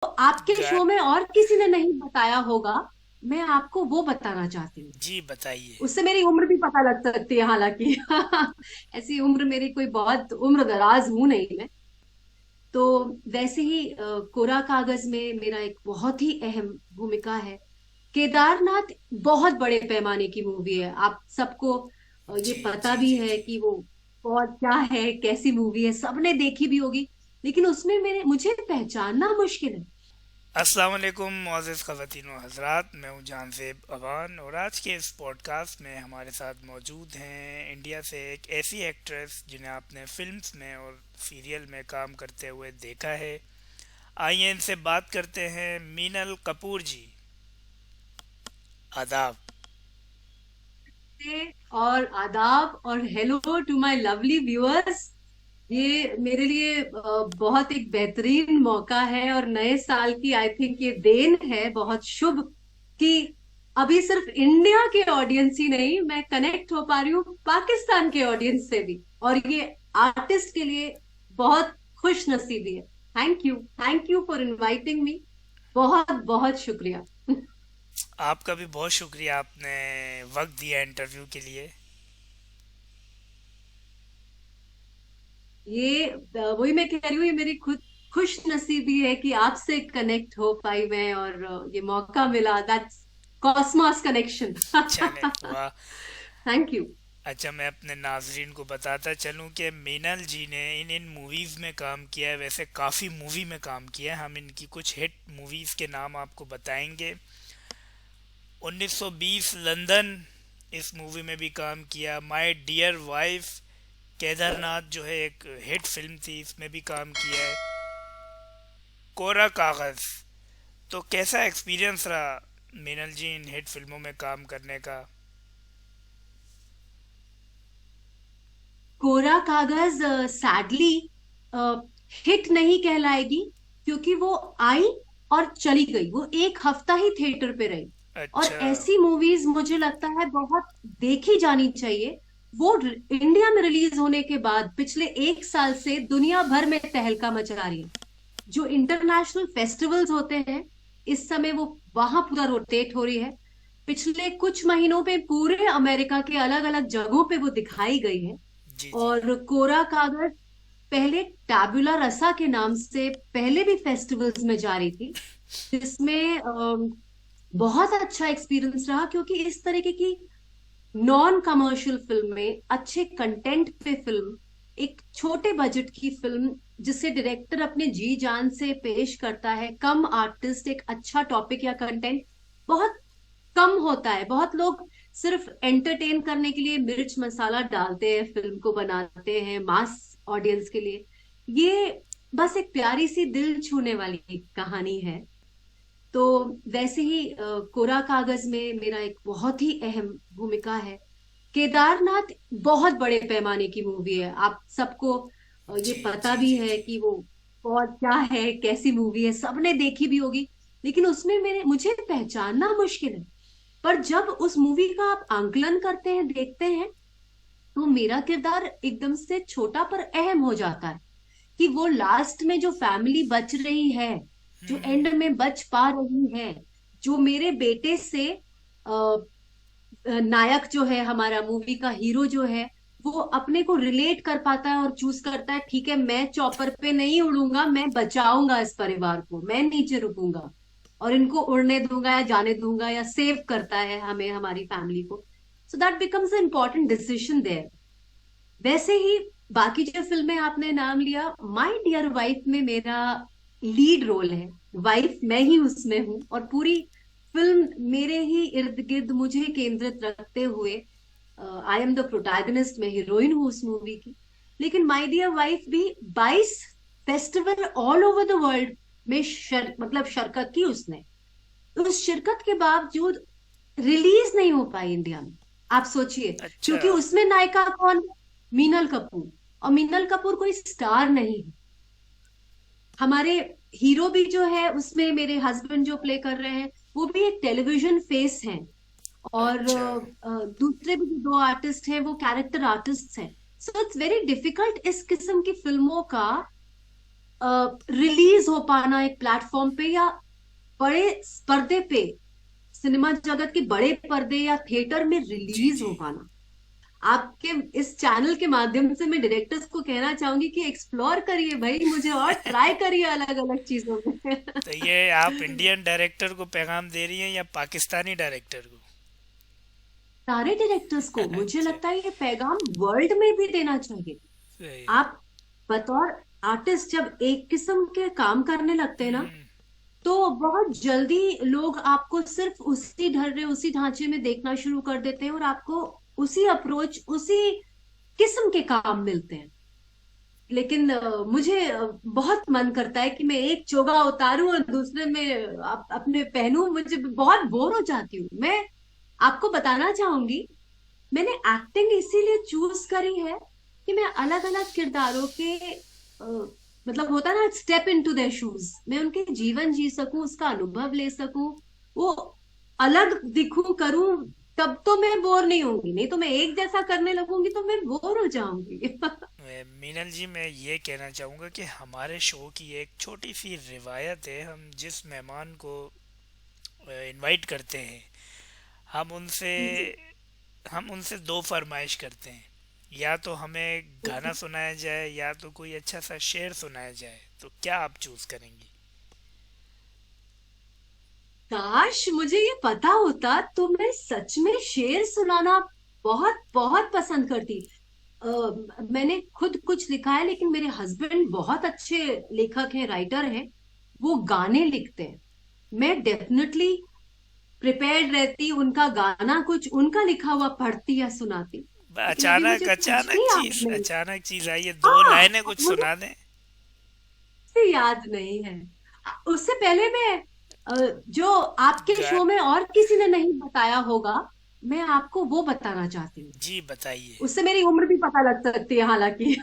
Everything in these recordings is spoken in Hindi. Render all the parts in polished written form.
आपके गा- शो में और किसी ने नहीं बताया होगा, मैं आपको वो बताना चाहती हूँ। जी बताइए। उससे मेरी उम्र भी पता लग सकती है, हालांकि ऐसी उम्र मेरी कोई बहुत उम्र दराज हूं नहीं मैं। तो वैसे ही कोरा कागज में मेरा एक बहुत ही अहम भूमिका है। केदारनाथ बहुत बड़े पैमाने की मूवी है, आप सबको ये जी पता जी भी जी है जी। कि वो बहुत क्या है, कैसी मूवी है, सबने देखी भी होगी। लेकिन उसमें मेरे मुझे पहचानना मुश्किल है। अस्सलाम वालेकुम मुअज़्ज़िज़ ख़वातीन व हज़रात, मैं हूँ जानज़ेब अवान और आज के इस पॉडकास्ट में हमारे साथ मौजूद हैं इंडिया से एक ऐसी एक्ट्रेस जिन्हें आपने फिल्म्स में और सीरियल में काम करते हुए देखा है। आइए इनसे बात करते हैं। मीनल कपूर जी, आदाब। नमस्ते और आदाब और hello to my lovely viewers. ये मेरे लिए बहुत एक बेहतरीन मौका है और नए साल की आई थिंक ये देन है बहुत शुभ कि अभी सिर्फ इंडिया के ऑडियंस ही नहीं, मैं कनेक्ट हो पा रही हूँ पाकिस्तान के ऑडियंस से भी, और ये आर्टिस्ट के लिए बहुत खुश नसीबी है। Thank you for inviting me. बहुत बहुत शुक्रिया। आपका भी बहुत शुक्रिया, आपने वक्त दिया इंटरव्यू के लिए। ये वही मैं कह रही हूँ, ये मेरी खुद खुश नसीबी है कि आपसे कनेक्ट हो पाई मैं, और ये मौका मिला। That's Cosmos connection. चले वाह। Thank you. अच्छा, मैं अपने नाजरीन को बताता चलूं कि मीनल जी ने इन इन मूवीज़ में काम किया है। वैसे काफ़ी मूवी में काम किया है, हम इनकी कुछ हिट मूवीज़ के नाम आपको बताएंगे। 1920 लंदन, इस मूवी में भी काम किया। माय डियर वाइफ, केदारनाथ जो है एक हिट फिल्म थी, इसमें भी काम किया है। कोरा कागज़, तो कैसा एक्सपीरियंस रहा मीनल जी इन हिट फिल्मों में काम करने का? कोरा कागज सैडली हिट नहीं कहलाएगी, क्योंकि वो आई और चली गई, वो एक हफ्ता ही थिएटर पे रही। और अच्छा। ऐसी मूवीज मुझे लगता है बहुत देखी जानी चाहिए। वो इंडिया में रिलीज होने के बाद पिछले एक साल से दुनिया भर में तहलका मचा रही है। जो इंटरनेशनल फेस्टिवल्स होते हैं, इस समय वो वहां पूरा रोटेट हो रही है। पिछले कुछ महीनों में पूरे अमेरिका के अलग अलग जगहों पे वो दिखाई गई है। जी जी। और कोरा कागज पहले टैबुला रसा के नाम से पहले भी फेस्टिवल्स में जा रही थी, जिसमें बहुत अच्छा एक्सपीरियंस रहा, क्योंकि इस तरीके की नॉन कमर्शियल फिल्म में अच्छे कंटेंट पे फिल्म, एक छोटे बजट की फिल्म जिसे डायरेक्टर अपने जी जान से पेश करता है, कम आर्टिस्ट, एक अच्छा टॉपिक या कंटेंट बहुत कम होता है। बहुत लोग सिर्फ एंटरटेन करने के लिए मिर्च मसाला डालते हैं, फिल्म को बनाते हैं मास ऑडियंस के लिए। ये बस एक प्यारी सी दिल छूने वाली कहानी है। तो वैसे ही कोरा कागज में मेरा एक बहुत ही अहम भूमिका है। केदारनाथ बहुत बड़े पैमाने की मूवी है, आप सबको ये जी पता जी भी जी है जी। कि वो बहुत क्या है, कैसी मूवी है, सबने देखी भी होगी। लेकिन उसमें मेरे मुझे पहचानना मुश्किल है। पर जब उस मूवी का आप आंकलन करते हैं, देखते हैं, तो मेरा किरदार एकदम से छोटा पर अहम हो जाता है। कि वो लास्ट में जो फैमिली बच रही है, जो एंड में बच पा रही है, जो मेरे बेटे से नायक जो है, हमारा मूवी का हीरो जो है, वो अपने को रिलेट कर पाता है और चूज करता है, ठीक है मैं चॉपर पे नहीं उड़ूंगा, मैं बचाऊंगा इस परिवार को, मैं नीचे रुकूंगा और इनको उड़ने दूंगा या जाने दूंगा, या सेव करता है हमें, हमारी फैमिली को। So that becomes important decision there. वैसे ही बाकी जो फिल्में आपने नाम लिया, माय डियर वाइफ में मेरा लीड रोल है। वाइफ मैं ही उसमें हूँ, और पूरी फिल्म मेरे ही इर्द गिर्द मुझे केंद्रित रखते हुए आई एम द प्रोटैगनिस्ट, मैं हीरोइन हूँ उस मूवी की। लेकिन माय डियर वाइफ भी 22 festival all over the world में मतलब शिरकत की उसने। उस शिरकत के बावजूद रिलीज नहीं हो पाई इंडिया में। आप सोचिए, अच्छा। क्योंकि उसमें नायिका कौन है? मीनल कपूर। और मीनल कपूर कोई स्टार नहीं है। हमारे हीरो भी जो है उसमें, मेरे हस्बैंड जो प्ले कर रहे हैं, वो भी एक टेलीविजन फेस हैं। और अच्छा। दूसरे भी जो दो आर्टिस्ट हैं वो कैरेक्टर आर्टिस्ट हैं। सो इट्स वेरी डिफिकल्ट इस किस्म की फिल्मों का रिलीज हो पाना एक प्लेटफॉर्म पे या बड़े पर्दे पे, सिनेमा जगत के बड़े पर्दे या थिएटर में जी रिलीज जी। हो पाना, आपके इस चैनल के माध्यम से मैं डायरेक्टर्स को कहना चाहूंगी कि एक्सप्लोर करिए भाई मुझे, और ट्राई करिए अलग अलग चीजों में। तो ये आप इंडियन डायरेक्टर को पैगाम दे रही हैं या पाकिस्तानी डायरेक्टर को? सारे डायरेक्टर्स को मुझे अच्छा। लगता है ये पैगाम वर्ल्ड में भी देना चाहिए। सही। आप बतौर आर्टिस्ट जब एक किस्म के काम करने लगते हैं ना, हम्म। तो बहुत जल्दी लोग आपको सिर्फ उसी ढर्रे उसी ढांचे में देखना शुरू कर देते हैं, और आपको उसी अप्रोच उसी किस्म के काम मिलते हैं। लेकिन मुझे बहुत मन करता है कि मैं एक चोगा उतारूं और दूसरे में अपने पहनूं, मुझे बहुत बोर हो जाती हूँ मैं। आपको बताना चाहूंगी, मैंने एक्टिंग इसीलिए चूज करी है कि मैं अलग अलग किरदारों के मतलब होता ना, स्टेप इनटू देयर शूज, मैं उनके जीवन जी सकूं, उसका अनुभव ले सकूं, वो अलग दिखूं करूं, तब तो मैं बोर नहीं होंगी। नहीं तो मैं एक जैसा करने लगूंगी तो मैं बोर हो जाऊंगी। मीनल जी, मैं ये कहना चाहूँगा कि हमारे शो की एक छोटी सी रिवायत है। हम जिस मेहमान को इनवाइट करते हैं, हम उनसे जी जी। हम उनसे दो फरमाइश करते हैं। या तो हमें गाना सुनाया जाए या तो कोई अच्छा सा शेर सुनाया जाए। तो क्या आप चूज करेंगी? काश मुझे ये पता होता तो मैं सच में शेर सुनाना बहुत बहुत पसंद करती। अ, मैंने खुद कुछ लिखा है, लेकिन मेरे हस्बैंड बहुत अच्छे लेखक हैं, राइटर हैं, वो गाने लिखते हैं। मैं डेफिनेटली प्रिपेयर्ड रहती, उनका गाना कुछ उनका लिखा हुआ पढ़ती या सुनाती। लेकिन अभी मुझे कुछ भी याद नहीं। अचानक चीज आई है, दो हाँ, लाइनें कुछ मुझे सुना दें। से याद नहीं है। उससे पहले मैं जो आपके गा शो में और किसी ने नहीं बताया होगा, मैं आपको वो बताना चाहती हूँ। जी बताइए। उससे मेरी उम्र भी पता लग सकती है, हालांकि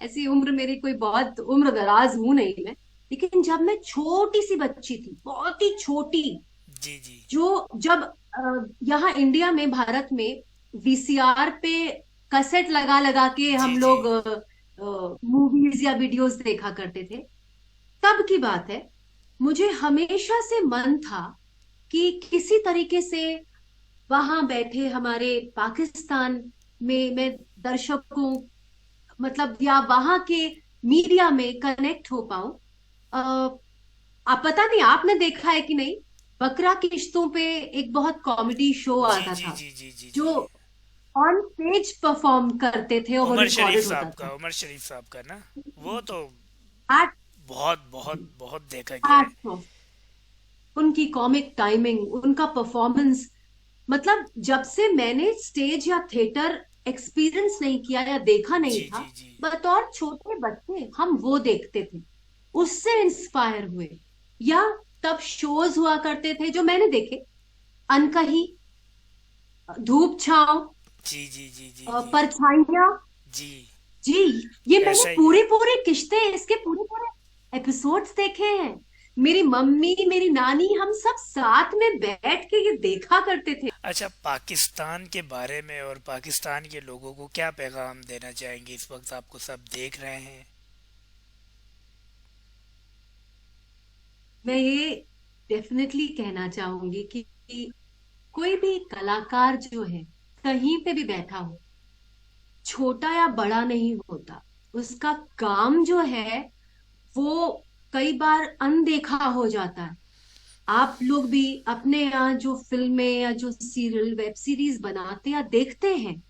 ऐसी उम्र मेरी कोई बहुत उम्र दराज हूं नहीं मैं। लेकिन जब मैं छोटी सी बच्ची थी, बहुत ही छोटी, जी जी जो जब यहाँ इंडिया में, भारत में वीसीआर पे कैसेट लगा लगा के जी हम जी। लोग मूवीज या वीडियोस देखा करते थे, तब की बात है। मुझे हमेशा से मन था कि किसी तरीके से वहां बैठे हमारे पाकिस्तान में मैं दर्शकों, मतलब या वहां के मीडिया में कनेक्ट हो पाऊं। आप पता नहीं आपने देखा है कि नहीं, बकरा किश्तों पे एक बहुत कॉमेडी शो जी आता जी था, जी जी जी जी। जो ऑन स्टेज परफॉर्म करते थे और वो उमर शरीफ रिकॉर्डेड साहब होता का, था। उमर शरीफ साहब का ना? वो तो आर्ट बहुत बहुत बहुत देखा गया है। आर्ट ऑफ उनकी कॉमिक टाइमिंग, उनका परफॉर्मेंस, मतलब जब से मैंने स्टेज या थिएटर एक्सपीरियंस नहीं किया या देखा नहीं जी था, जी जी। बतौर छोटे बच्चे हम वो देखते थे, उससे इंस्पायर हुए। या तब शोज हुआ करते थे जो मैंने देखे, अनकही, धूप छांव, जी जी जी जी जी परछाइयां। जी। जी, ये मैंने ऐसा ही है। पूरे पूरे किश्ते, इसके पूरे पूरे एपिसोड्स देखे हैं। मेरी मम्मी, मेरी नानी, हम सब साथ में बैठ के ये देखा करते थे। अच्छा, पाकिस्तान के बारे में और पाकिस्तान के लोगों को क्या पैगाम देना चाहेंगे? इस वक्त आपको सब देख रहे हैं। मैं ये डेफिनेटली कहना चाहूंगी कि कोई भी कलाकार जो है, कहीं पे भी बैठा हो, छोटा या बड़ा नहीं होता, उसका काम जो है वो कई बार अनदेखा हो जाता है। आप लोग भी अपने यहाँ जो फिल्में या जो सीरियल वेब सीरीज बनाते या देखते हैं,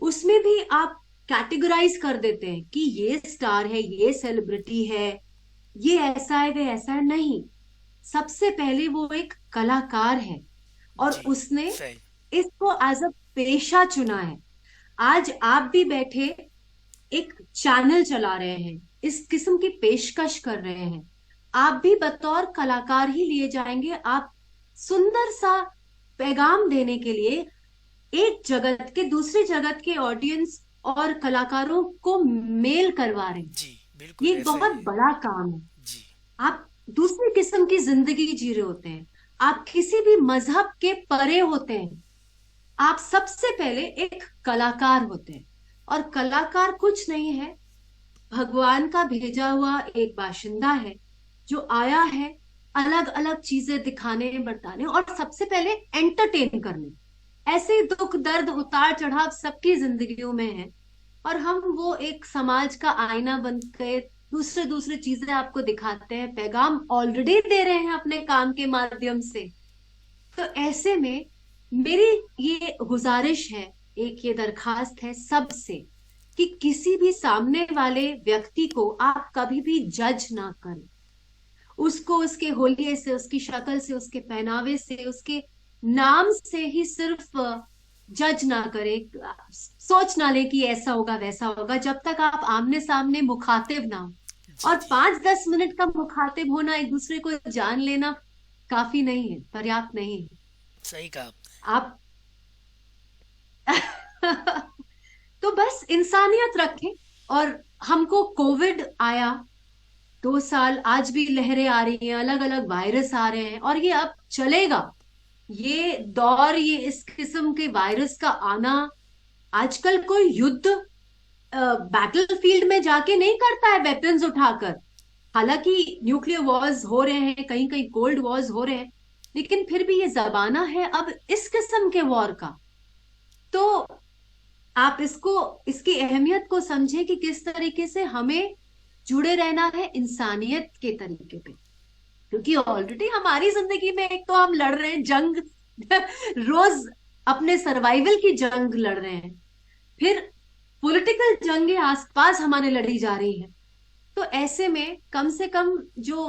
उसमें भी आप कैटेगराइज कर देते हैं कि ये स्टार है, ये सेलिब्रिटी है, ये ऐसा है, वे ऐसा है। नहीं, सबसे पहले वो एक कलाकार है, और जी। उसने सही। इसको एज अ पेशा चुना है। आज आप भी बैठे एक चैनल चला रहे हैं, इस किस्म की पेशकश कर रहे हैं, आप भी बतौर कलाकार ही लिए जाएंगे। आप सुंदर सा पैगाम देने के लिए एक जगत के दूसरे जगत के ऑडियंस और कलाकारों को मेल करवा रहे हैं। जी ये बिल्कुल एक ऐसा ही बहुत है। बड़ा काम है। जी आप दूसरी किस्म की जिंदगी जी रहे होते हैं, आप किसी भी मजहब के परे होते हैं, आप सबसे पहले एक कलाकार होते हैं। और कलाकार कुछ नहीं है, भगवान का भेजा हुआ एक बाशिंदा है जो आया है अलग अलग चीजें दिखाने बताने और सबसे पहले एंटरटेन करने। ऐसे ही दुख दर्द उतार चढ़ाव सबकी जिंदगियों में है, और हम वो एक समाज का आईना बन के दूसरे दूसरे चीजें आपको दिखाते हैं, पैगाम ऑलरेडी दे रहे हैं अपने काम के माध्यम से। तो ऐसे में मेरी ये गुजारिश है, एक ये दरखास्त है सबसे, कि किसी भी सामने वाले व्यक्ति को आप कभी भी जज ना करें। उसको उसके होलिये से, उसकी शक्ल से, उसके पहनावे से, उसके नाम से ही सिर्फ जज ना करे, सोच ना ले कि ऐसा होगा वैसा होगा, जब तक आप आमने सामने मुखातिब ना हो। जी और जी। 5-10 मिनट का मुखातिब होना, एक दूसरे को जान लेना काफी नहीं है, पर्याप्त नहीं है। सही कहा आप तो बस इंसानियत रखें। और हमको कोविड आया, 2 साल, आज भी लहरें आ रही हैं, अलग अलग वायरस आ रहे हैं, और ये अब चलेगा। ये दौर, ये इस किस्म के वायरस का आना, आजकल कोई युद्ध बैटल फील्ड में जाके नहीं करता है वेपन्स उठाकर। हालांकि न्यूक्लियर वॉर्स हो रहे हैं, कहीं कहीं कोल्ड वॉर्स हो रहे हैं, लेकिन फिर भी ये जमाना है अब इस किस्म के वॉर का। तो आप इसको, इसकी अहमियत को समझें कि किस तरीके से हमें जुड़े रहना है इंसानियत के तरीके पे। क्योंकि ऑलरेडी हमारी जिंदगी में एक तो हम लड़ रहे हैं जंग, रोज अपने सर्वाइवल की जंग लड़ रहे हैं, फिर पॉलिटिकल जंगें आसपास हमारे लड़ी जा रही है। तो ऐसे में कम से कम जो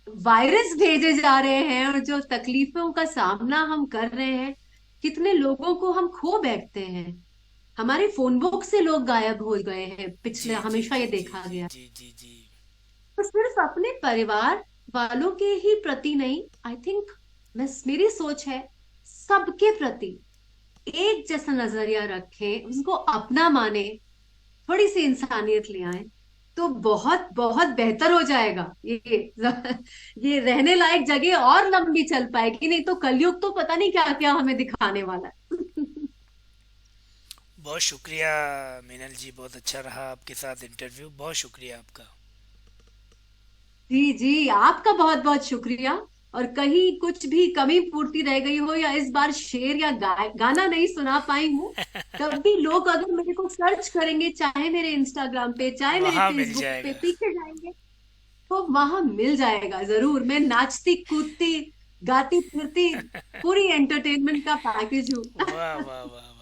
वायरस भेजे जा रहे हैं और जो तकलीफों का सामना हम कर रहे हैं, कितने लोगों को हम खो बैठते हैं, हमारे फोन बुक से लोग गायब हो गए हैं जी पिछले, जी हमेशा जी ये जी देखा जी गया। जी जी जी। तो सिर्फ अपने परिवार वालों के ही प्रति नहीं, आई थिंक, बस मेरी सोच है, सबके प्रति एक जैसा नजरिया रखें, उसको अपना माने, थोड़ी सी इंसानियत ले आए, तो बहुत बहुत बेहतर हो जाएगा। ये रहने लायक जगह और लंबी चल पाएगी, नहीं तो कलयुग तो पता नहीं क्या क्या हमें दिखाने वाला है। बहुत शुक्रिया मीनल जी, बहुत अच्छा रहा आपके साथ इंटरव्यू, बहुत शुक्रिया आपका। जी जी, आपका बहुत बहुत शुक्रिया। और कहीं कुछ भी कमी पूर्ति रह गई हो, या इस बार शेर या गाना नहीं सुना पाई हूँ, तब भी लोग अगर मेरे को सर्च करेंगे, चाहे मेरे इंस्टाग्राम पे चाहे मेरे वहाँ मिल फेसबुक पे, जाएगा। पीछे जाएंगे, तो वहां मिल जाएगा जरूर। मैं नाचती कूदती गाती फिरती पूरी एंटरटेनमेंट का पैकेज हूँ। वाह वाह वाह वाह।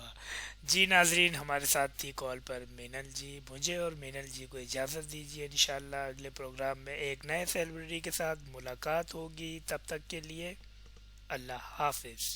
जी नाजरीन, हमारे साथ थी कॉल पर मीनल जी। मुझे और मीनल जी को इजाज़त दीजिए, इंशाल्लाह अगले प्रोग्राम में एक नए सेलिब्रिटी के साथ मुलाकात होगी। तब तक के लिए अल्लाह हाफिज़।